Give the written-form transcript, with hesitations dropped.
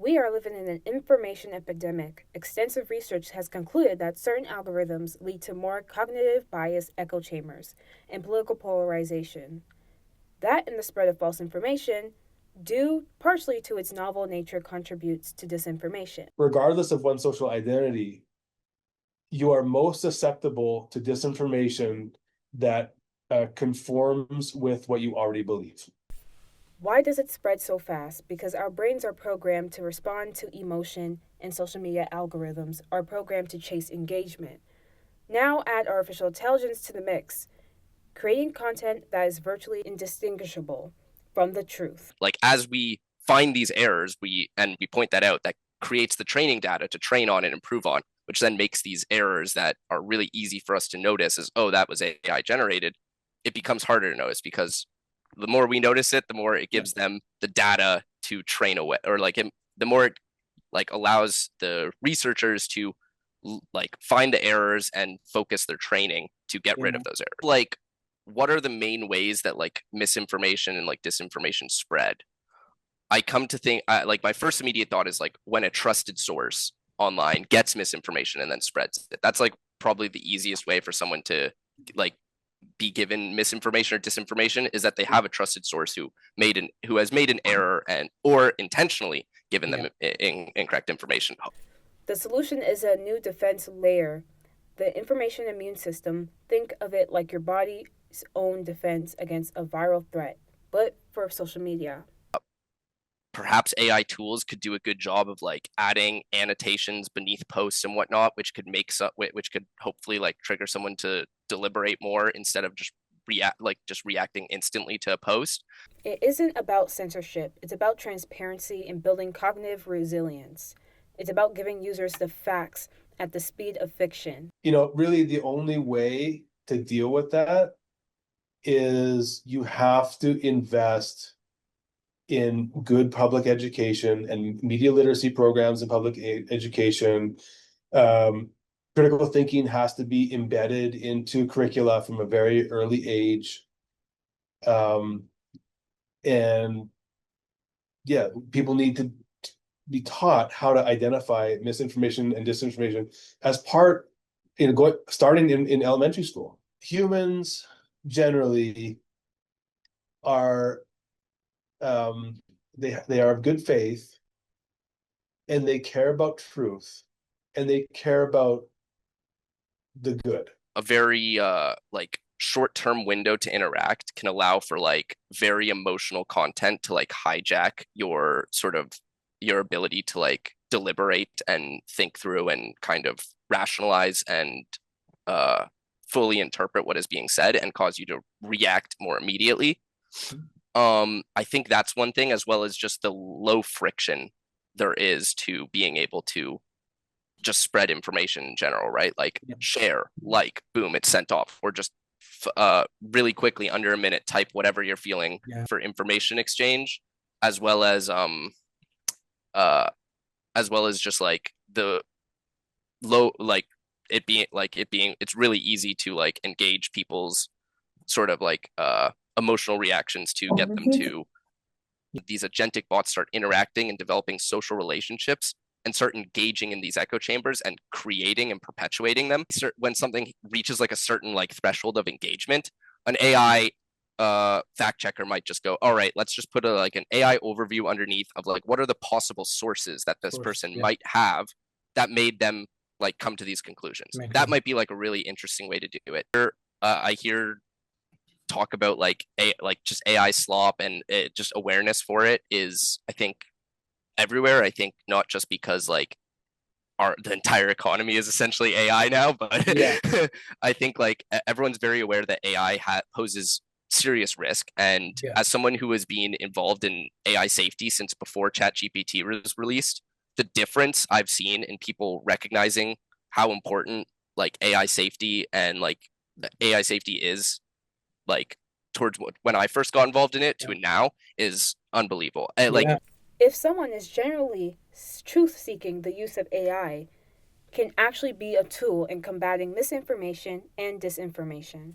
We are living in an information epidemic. Extensive research has concluded that certain algorithms lead to more cognitive bias echo chambers and political polarization. That and the spread of false information, due partially to its novel nature, contributes to disinformation. Regardless of one's social identity, you are most susceptible to disinformation that conforms with what you already believe. Why does it spread so fast? Because our brains are programmed to respond to emotion, and social media algorithms are programmed to chase engagement. Now add artificial intelligence to the mix, creating content that is virtually indistinguishable from the truth. Like, as we find these errors, we point that out, that creates the training data to train on and improve on, which then makes these errors that are really easy for us to notice as, oh, that was AI generated. It becomes harder to notice because the more we notice it, the more it gives them the data to train away, or the more it allows the researchers to find the errors and focus their training to get rid of those errors. What are the main ways that misinformation and disinformation spread? I come to think my first immediate thought is when a trusted source online gets misinformation and then spreads it. That's probably the easiest way for someone to be given misinformation or disinformation, is that they have a trusted source who has made an error or intentionally given them incorrect information. The solution is a new defense layer, the information immune system. Think of it like your body's own defense against a viral threat, but for social media. Perhaps AI tools could do a good job of adding annotations beneath posts and whatnot, which could hopefully trigger someone to deliberate more instead of just reacting instantly to a post. It isn't about censorship. It's about transparency and building cognitive resilience. It's about giving users the facts at the speed of fiction. Really the only way to deal with that is you have to invest in good public education and media literacy programs and public education. Critical thinking has to be embedded into curricula from a very early age. And people need to be taught how to identify misinformation and disinformation as part, starting in elementary school. Humans generally are they are of good faith, and they care about truth, and they care about the good. A very short-term window to interact can allow for very emotional content to hijack your ability to deliberate and think through and kind of rationalize and fully interpret what is being said, and cause you to react more immediately. I think that's one thing, as well as just the low friction there is to being able to just spread information in general, right? Share, boom, it's sent off, or just really quickly, under a minute, type whatever you're feeling for information exchange, as well as just the low, it's really easy to engage people's sort of emotional reactions to get them to. These agentic bots start interacting and developing social relationships and start engaging in these echo chambers and creating and perpetuating them. When something reaches a certain threshold of engagement, an AI fact checker might just go, all right, let's just put an AI overview underneath of what are the possible sources that this person might have that made them come to these conclusions. That might be a really interesting way to do it. I hear talk about just AI slop, and just awareness for it is, I think, everywhere. I think not just because the entire economy is essentially AI now, but I think everyone's very aware that AI poses serious risk. And as someone who has been involved in AI safety since before ChatGPT was released, the difference I've seen in people recognizing how important AI safety and AI safety is towards when I first got involved in it to now is unbelievable. If someone is generally truth-seeking, the use of AI can actually be a tool in combating misinformation and disinformation.